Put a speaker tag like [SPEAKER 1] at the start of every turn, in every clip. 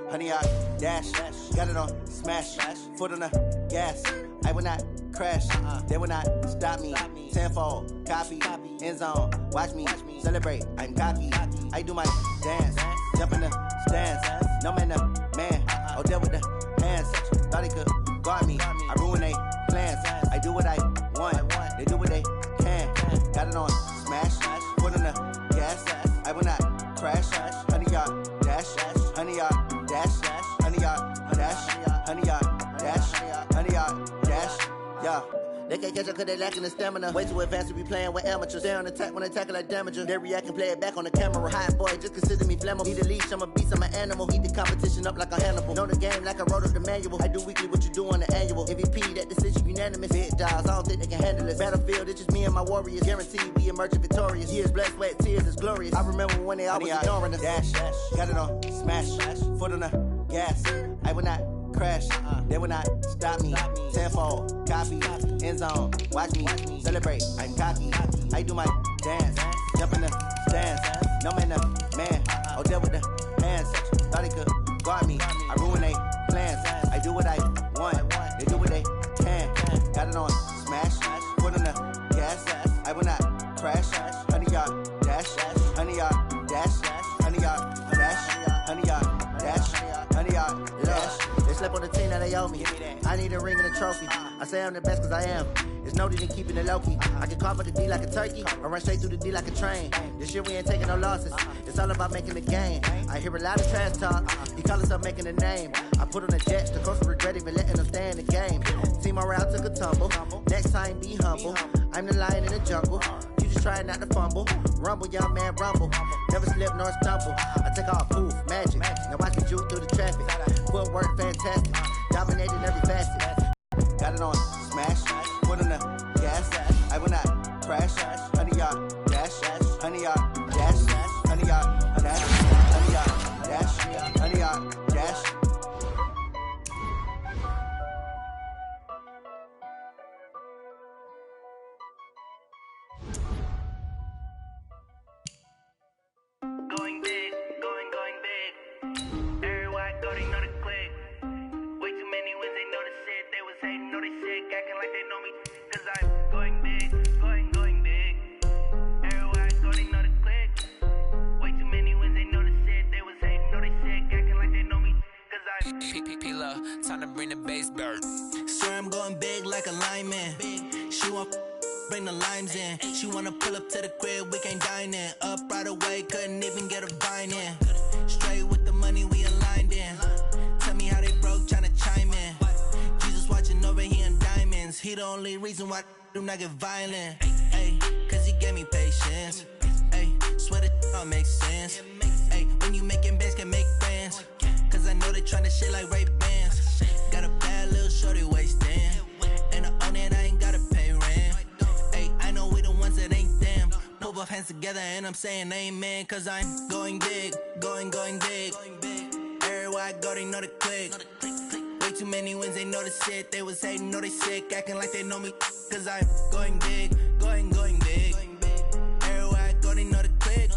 [SPEAKER 1] Honey, I dash, got it on smash, foot on the gas. I will not crash, they will not stop me. Tenfold, copy, end zone, watch me celebrate. I'm cocky, I do my dance, jump in the stands. No man, man, oh there with the hands. Thought he could guard me, I ruin they plans. I do what I want, they do what they can. Got it on smash, foot on the gas. I will not crash, honey, y'all dash, honey, y'all dash, honey, y'all dash, honey, y'all dash, honey, y'all dash, yeah. They can't catch up cause they lacking the stamina. Way too advanced to be playing with amateurs. Stay on attack when they tackle like damager. They react and play it back on the camera. Hot boy, just consider me flammable. Need a leash, I'm a beast, I'm an animal. Heat the competition up like a Hannibal. Know the game like I wrote up the manual. I do weekly what you do on the annual. MVP, that decision unanimous. Big dogs, I don't think they can handle it. Battlefield, it's just me and my warriors. Guaranteed we emerging victorious. Years, blood, sweat, tears, it's glorious. I remember when they always ignoring us. Dash, got it on smash, foot on the gas. I will not crash, they will not stop me. Tenfold, copy, end zone, watch me celebrate. I'm cocky, I do my dance, jump in the stands. No man, man, oh there with the hands. Thought he could guard me, I ruin they plans. I do what I want, they do what they can. Got it on smash, foot on the gas. I will not crash, honey y'all dash, honey y'all dash, honey y'all dash, honey y'all dash, honey y'all dash. They slept on the team that they owe me. I need a ring and a trophy. I say I'm the best cause I am. It's no need in keeping it low-key. I can cough at the D like a turkey, or run straight through the D like a train. This year we ain't taking no losses. It's all about making the game. I hear a lot of trash talk. He call himself making a name. I put on the jets, the coach regret even letting them stay in the game. Team morale took a tumble. Next time be humble. I'm the lion in the jungle. You just try not to fumble. Rumble, young man, rumble. Never slip nor stumble. I take off poof, magic. Now watch me juke through the traffic. Footwork fantastic. Dominating every facet. Got it on smash, foot on the gas. I will not crash, honey y'all dash, honey y'all dash, honey y'all dash, honey y'all dash, honey y'all dash.
[SPEAKER 2] Going big, going big. Everywhere I go, they know the click. Way too many wins, they know the shit. They was hating, know they sick, acting like they know me. Cause I'm going big, going big. Everywhere I go, they know the click. Way too many wins, they know the shit. They was hating, know they sick, acting like they know me. Cause I'm
[SPEAKER 3] P-P-P-Lo, time to bring the bass bird.
[SPEAKER 4] Swear I'm going big like a lineman. She want bring the limes in. She wanna pull up to the crib, we can't dine in. Up right away, couldn't even get a vine in. Straight with the money, we aligned in. Tell me how they broke, tryna chime in. Jesus watching over here in diamonds. He the only reason why I do not get violent. Ay, cause he gave me patience. Ay, swear that all makes sense. Ay, when you making bands, can make friends. Cause I know they tryna shit like Ray-Bans. Got a bad little shorty wasting. And I own it, I ain't gotta pay rent. Ay, I know we the ones that ain't them. Put both hands together and I'm saying amen. Cause I'm going big, going big. Everywhere I go, they know the click. Way too many wins, they know the shit. They was hating, know they sick, acting like they know me. Cause I'm going big, going big. Everywhere I go, they know the click.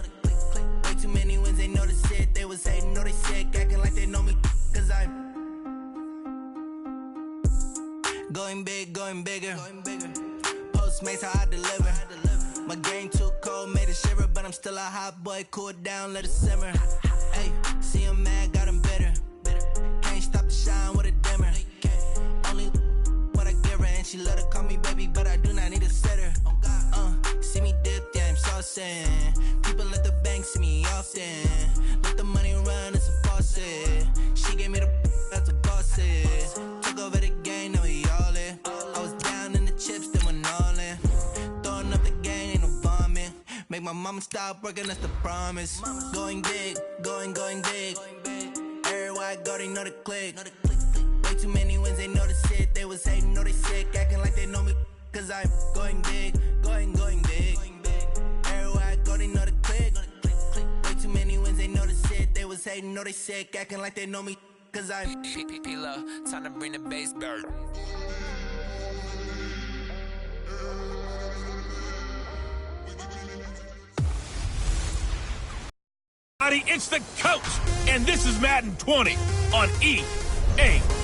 [SPEAKER 4] Way too many wins, they know the shit. They was hating, know they sick, acting like they know me. Cause I'm going big, going bigger. Postmates how I deliver. My game too cold, made it shiver, but I'm still a hot boy. Cool it down, let it simmer. Hey, see him mad, got him bitter. Can't stop the shine with a dimmer. Only what I give her, and she let her call me baby, but I do not need a sitter. See me dip, yeah, I'm saucing. People at the bank see me often. Let the money run, it's a faucet. She gave me the that's a boss it. Took over the game, now we all in. I was down in the chips, then went all in. Throwing up the game, ain't no vomit. Make my mama stop working, that's the promise. Going big, going big. Everywhere I go, they know the click. Way too many wins, they know the shit. They was hating, know they sick, acting like they know me. Cause I'm going big, going big. Everywhere I go, they know the click. Way too many wins, they know the shit. They was hating, know they sick, acting like they know me. Cause I'm
[SPEAKER 3] P-P-P-Lo, time to bring the bass bird.
[SPEAKER 5] It's the coach, and this is Madden 20 on EA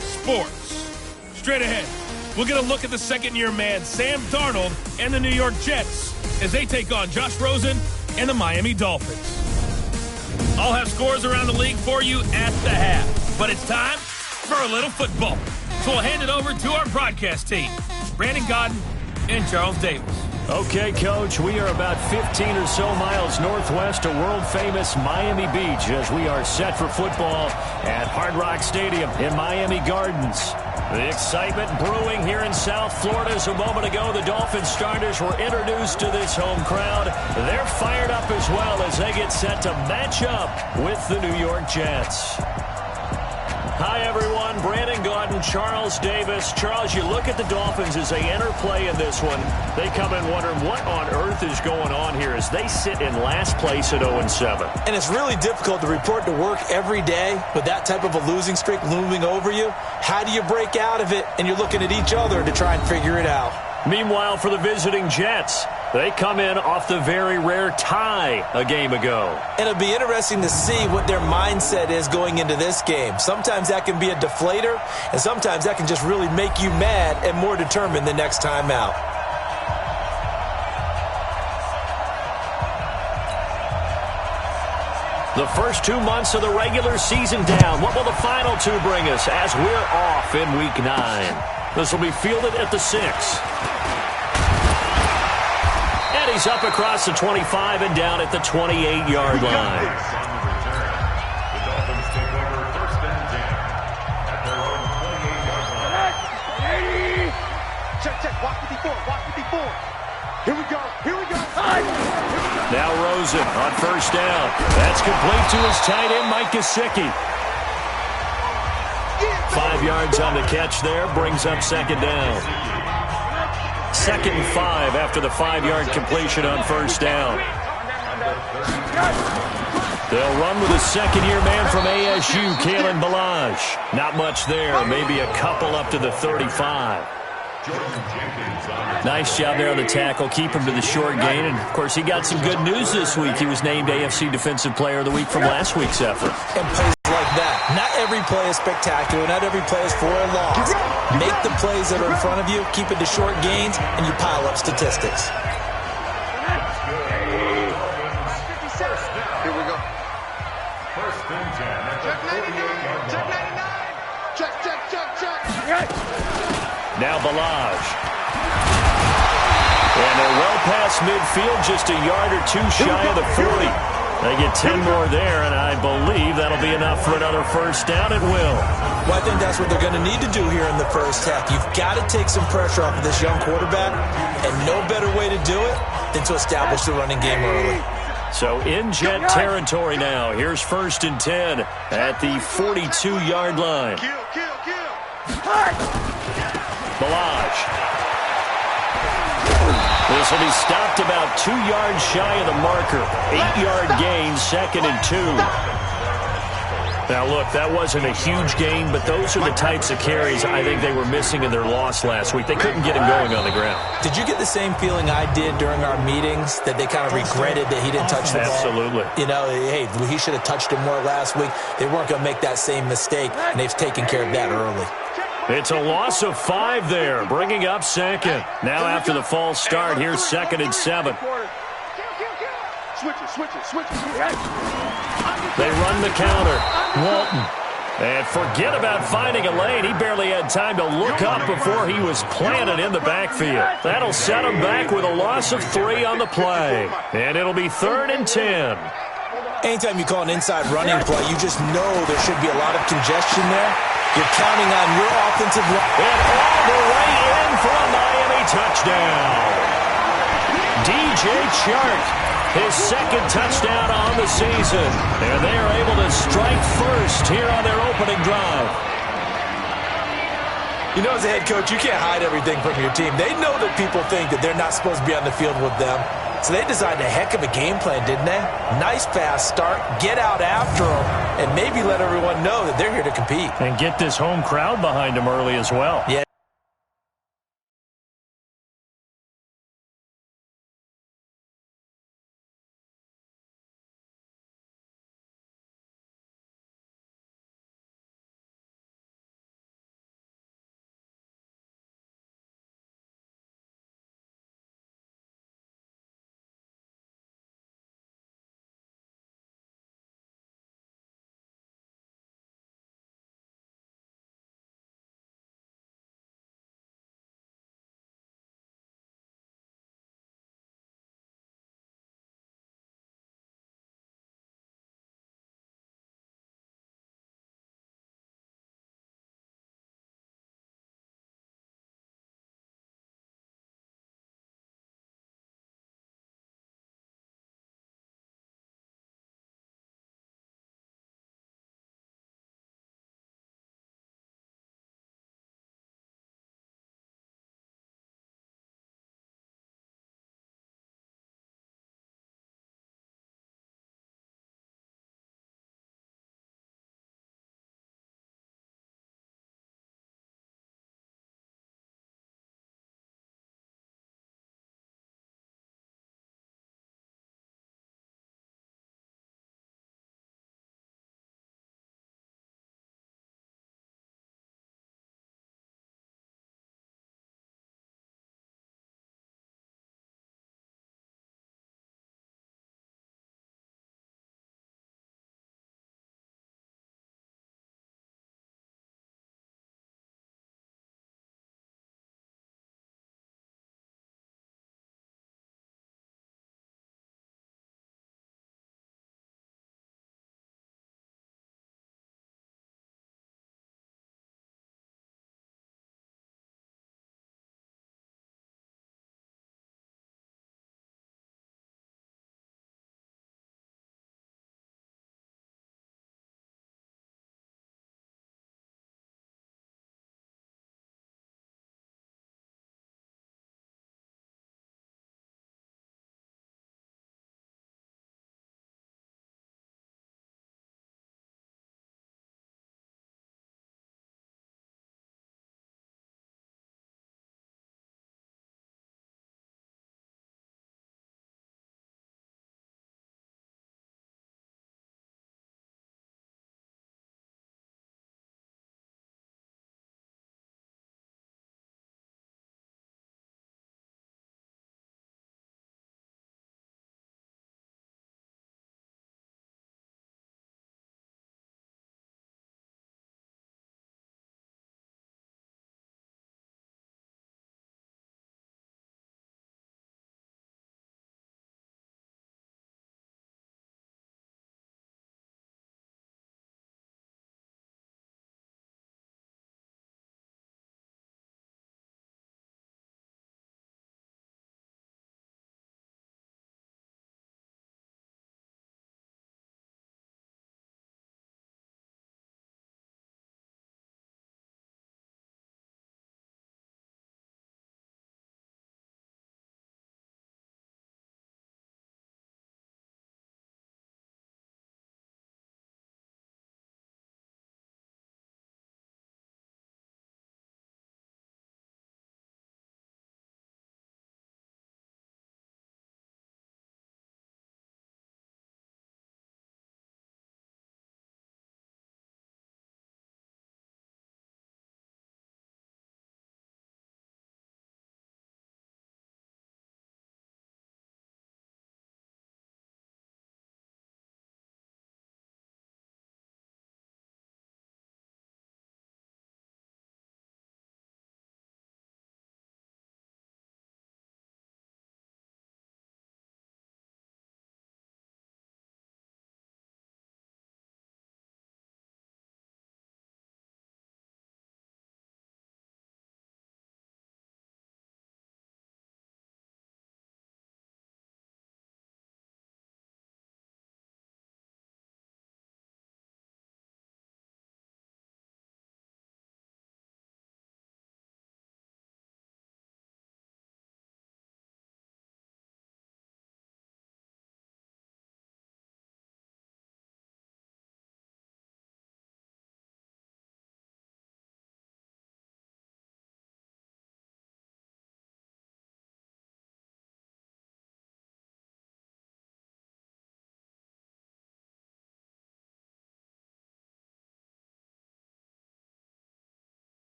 [SPEAKER 5] Sports. Straight ahead, we'll get a look at the second-year man, Sam Darnold, and the New York Jets as they take on Josh Rosen and the Miami Dolphins. I'll have scores around the league for you at the half, but it's time for a little football. So we'll hand it over to our broadcast team, Brandon Godden and Charles Davis.
[SPEAKER 6] Okay, Coach, we are about 15 or so miles northwest of world-famous Miami Beach as we are set for football at Hard Rock Stadium in Miami Gardens. The excitement brewing here in South Florida as a moment ago the Dolphins starters were introduced to this home crowd. They're fired up as well as they get set to match up with the New York Jets. Hi, everyone. Brandon Godden, Charles Davis. Charles, you look at the Dolphins as they enter play in this one. They come in wondering what on earth is going on here as they sit in last place at 0-7.
[SPEAKER 7] And it's really difficult to report to work every day with that type of a losing streak looming over you. How do you break out of it? And you're looking at each other to try and figure it out.
[SPEAKER 6] Meanwhile, for the visiting Jets, they come in off the very rare tie a game ago.
[SPEAKER 7] And it'll be interesting to see what their mindset is going into this game. Sometimes that can be a deflator, and sometimes that can just really make you mad and more determined the next time out.
[SPEAKER 6] The first 2 months of the regular season down. What will the final two bring us as we're off in Week 9? This will be fielded at the 6. And he's up across the 25 and down at the 28-yard line.
[SPEAKER 8] The Dolphins take over first and 10 at their own 28-yard line.
[SPEAKER 9] Check. Walk 54. Here we go.
[SPEAKER 6] Now Rosen on first down. That's complete to his tight end, Mike Gesicki. 5 yards on the catch there, brings up second down. 2nd and 5 after the 5-yard completion on first down. They'll run with a second-year man from ASU, Kalen Ballage. Not much there, maybe a couple up to the 35. Nice job there on the tackle. Keep him to the short gain. And, of course, he got some good news this week. He was named AFC Defensive Player of the Week from last week's effort.
[SPEAKER 7] And plays like that. Not every play is spectacular. Not every play is for a loss. Make the plays that are in front of you. Keep it to short gains, and you pile up statistics.
[SPEAKER 9] Here we go.
[SPEAKER 8] First and 10 at the 48-yard line.
[SPEAKER 9] Check.
[SPEAKER 6] Now Ballage. And they're well past midfield, just a yard or two shy of the 40. They get 10 more there, and I believe that'll be enough for another first down. It will.
[SPEAKER 7] Well, I think that's what they're going to need to do here in the first half. You've got to take some pressure off of this young quarterback, and no better way to do it than to establish the running game early.
[SPEAKER 6] So in Jet territory now. Here's first and 10 at the 42-yard line. Ballage. This will be stopped about 2 yards shy of the marker. 8-yard gain, 2nd and 2. Now, look, that wasn't a huge gain, but those are the types of carries I think they were missing in their loss last week. They couldn't get him going on the ground.
[SPEAKER 7] Did you get the same feeling I did during our meetings, that they kind of regretted that he didn't touch the ball?
[SPEAKER 6] Absolutely.
[SPEAKER 7] You know, hey, he should have touched him more last week. They weren't going to make that same mistake, and they've taken care of that early.
[SPEAKER 6] It's a loss of 5 there, bringing up second. Now after the false start, here's 2nd and 7.
[SPEAKER 9] Switch it.
[SPEAKER 6] They run the counter. Walton. And forget about finding a lane. He barely had time to look up before he was planted in the backfield. That'll set him back with a loss of 3 on the play. And it'll be 3rd and 10.
[SPEAKER 7] Anytime you call an inside running play, you just know there should be a lot of congestion there. You're counting on your offensive line.
[SPEAKER 6] And all the way in for a Miami touchdown. DJ Chark, his 2nd touchdown on the season. And they are able to strike first here on their opening drive.
[SPEAKER 7] You know, as a head coach, you can't hide everything from your team. They know that people think that they're not supposed to be on the field with them. So they designed a heck of a game plan, didn't they? Nice fast start, get out after them, and maybe let everyone know that they're here to compete.
[SPEAKER 6] And get this home crowd behind them early as well.
[SPEAKER 7] Yeah.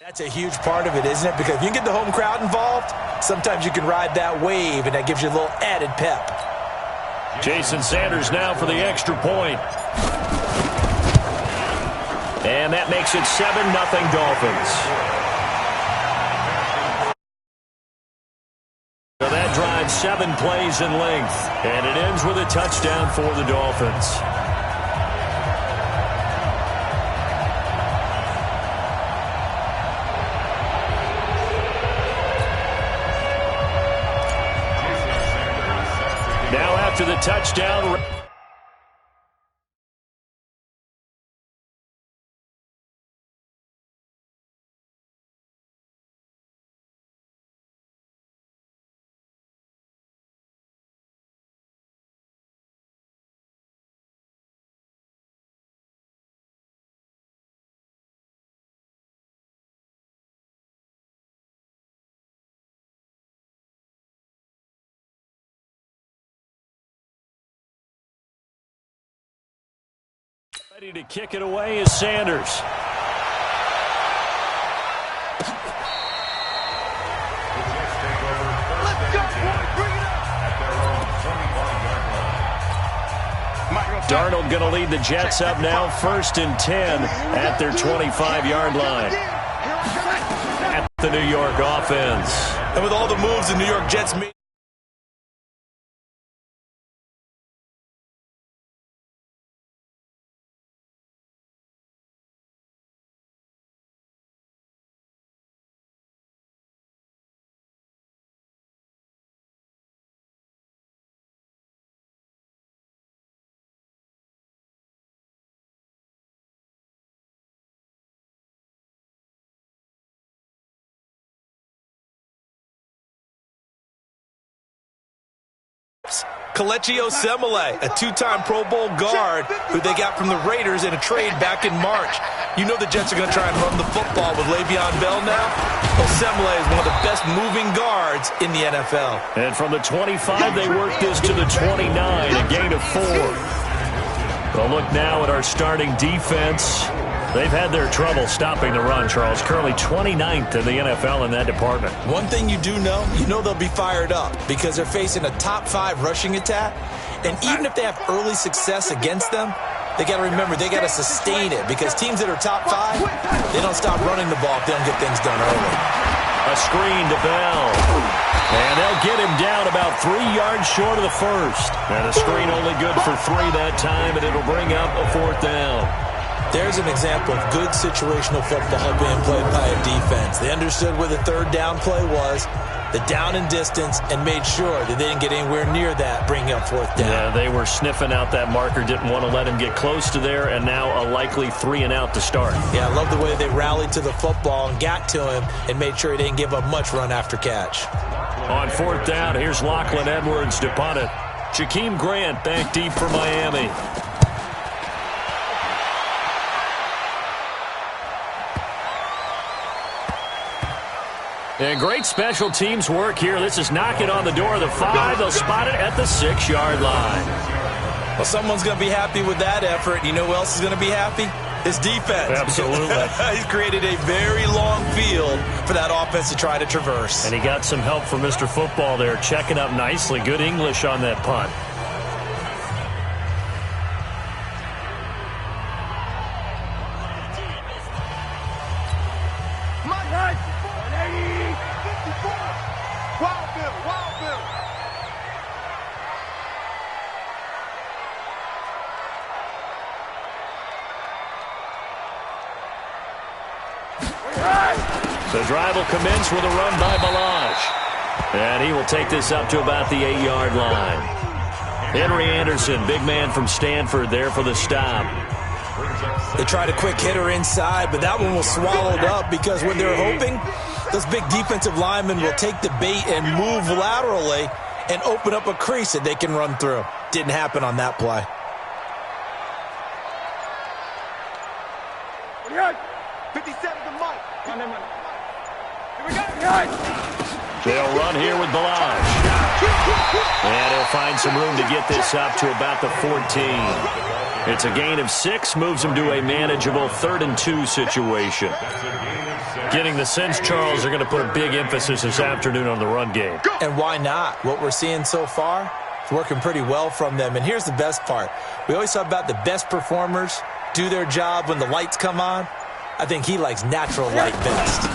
[SPEAKER 7] That's a huge part of it, isn't it? Because if you can get the home crowd involved, sometimes you can ride that wave, and that gives you a little added pep.
[SPEAKER 6] Jason Sanders now for the extra point. And that makes it 7-0 Dolphins. So that drives 7 plays in length, and it ends with a touchdown for the Dolphins. Now after the touchdown... Ready to kick it away is Sanders. Darnold going to lead the Jets up now, 1st and 10 at their 25-yard line. At the New York offense.
[SPEAKER 7] And with all the moves the New York Jets made. Kelechi Osemele, a 2-time Pro Bowl guard who they got from the Raiders in a trade back in March. You know the Jets are going to try and run the football with Le'Veon Bell now. Osemele is one of the best moving guards in the NFL.
[SPEAKER 6] And from the 25, they work this to the 29, a gain of 4. Well, look now at our starting defense. They've had their trouble stopping the run, Charles. Currently 29th in the NFL in that department.
[SPEAKER 7] One thing you do know, they'll be fired up because they're facing a top 5 rushing attack. And even if they have early success against them, they got to remember they got to sustain it because teams that are top 5, they don't stop running the ball if they don't get things done early.
[SPEAKER 6] A screen to Bell. And they'll get him down about 3 yards short of the first. And a screen only good for 3 that time, and it'll bring up a 4th down.
[SPEAKER 7] There's an example of good situational football being played by a defense. They understood where the 3rd down play was, the down and distance, and made sure that they didn't get anywhere near that, bringing up 4th down.
[SPEAKER 6] Yeah, they were sniffing out that marker, didn't want to let him get close to there, and now a likely 3 and out to start.
[SPEAKER 7] Yeah, I love the way they rallied to the football and got to him and made sure he didn't give up much run after catch.
[SPEAKER 6] On 4th down, here's Lachlan Edwards to punt it. Jakeem Grant back deep for Miami. And great special teams work here. This is knocking on the door of the 5. They'll spot it at the 6-yard line.
[SPEAKER 7] Well, someone's going to be happy with that effort. You know who else is going to be happy? His defense.
[SPEAKER 6] Absolutely.
[SPEAKER 7] He's created a very long field for that offense to try to traverse.
[SPEAKER 6] And he got some help from Mr. Football there, checking up nicely. Good English on that punt. The drive will commence with a run by Balaj. And he will take this up to about the 8-yard line. Henry Anderson, big man from Stanford, there for the stop.
[SPEAKER 7] They tried a quick hitter inside, but that one was swallowed up because when they're hoping, those big defensive linemen will take the bait and move laterally and open up a crease that they can run through. Didn't happen on that play.
[SPEAKER 9] 57 to Mike.
[SPEAKER 6] They'll run here with Balaj. And he'll find some room to get this up to about the 14. It's a gain of 6, moves him to a manageable 3rd and 2 situation. Getting the sense, Charles, they're going to put a big emphasis this afternoon on the run game.
[SPEAKER 7] And why not? What we're seeing so far, it's working pretty well from them. And here's the best part. We always talk about the best performers do their job when the lights come on. I think he likes natural light best.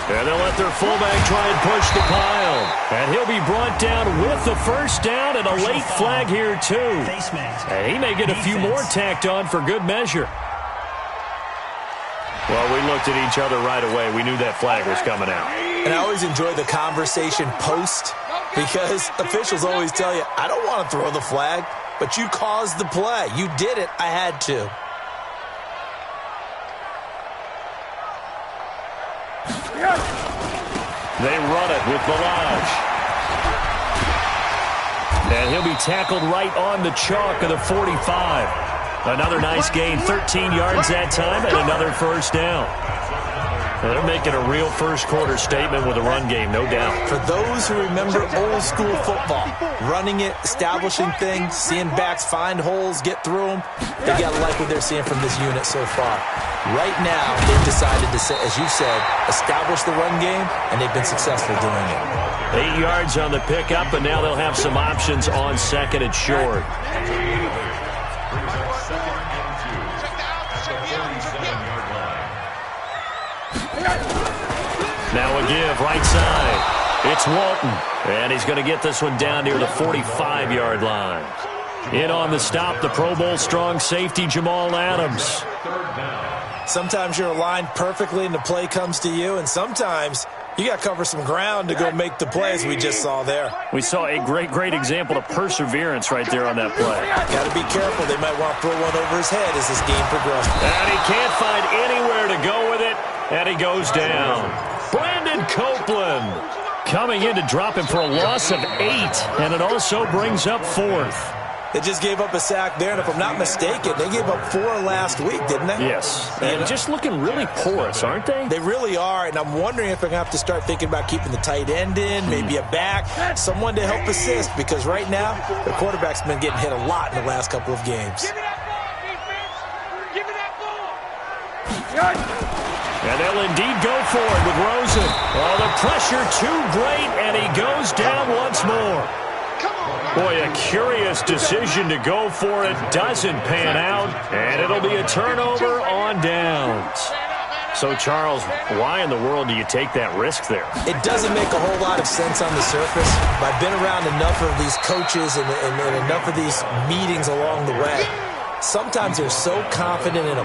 [SPEAKER 6] And they'll let their fullback try and push the pile. And he'll be brought down with the first down and a late flag here, too. And he may get a few more tacked on for good measure. Well, we looked at each other right away. We knew that flag was coming out.
[SPEAKER 7] And I always enjoy the conversation post because officials always tell you, I don't want to throw the flag, but you caused the play. You did it. I had to.
[SPEAKER 6] They run it with Balaj. And he'll be tackled right on the chalk of the 45. Another nice gain, 13 yards that time, and another first down. They're making a real first-quarter statement with a run game, no doubt.
[SPEAKER 7] For those who remember old-school football, running it, establishing things, seeing backs find holes, get through them, they got to like what they're seeing from this unit so far. Right now, they've decided to, as you said, establish the run game, and they've been successful doing it.
[SPEAKER 6] 8 yards on the pickup, and now they'll have some options on second and short. Now a give, right side. It's Walton, and he's going to get this one down near the 45-yard line. In on the stop, the Pro Bowl strong safety, Jamal Adams.
[SPEAKER 7] Sometimes you're aligned perfectly and the play comes to you, and sometimes you got to cover some ground to go make the play, as we just saw there.
[SPEAKER 6] We saw a great example of perseverance right there on that play.
[SPEAKER 7] Got to be careful. They might want to throw one over his head as this game progresses.
[SPEAKER 6] And he can't find anywhere to go with it, and he goes down. Brandon Copeland coming in to drop him for a loss of 8, and it also brings up 4th.
[SPEAKER 7] They just gave up a sack there, and if I'm not mistaken, they gave up 4 last week, didn't they?
[SPEAKER 6] Yes. And just looking really porous, aren't they?
[SPEAKER 7] They really are, and I'm wondering if they're going to have to start thinking about keeping the tight end in, maybe a back, someone to help assist, because right now, the quarterback's been getting hit a lot in the last couple of games.
[SPEAKER 9] Give me that ball, defense! Give me that ball!
[SPEAKER 6] And they'll indeed go for it with Rosen. Oh, the pressure too great, and he goes down once more. Boy, a curious decision to go for it. Doesn't pan out, and it'll be a turnover on downs. So, Charles, why in the world do you take that risk there?
[SPEAKER 7] It doesn't make a whole lot of sense on the surface. But I've been around enough of these coaches and enough of these meetings along the way. Sometimes they're so confident in a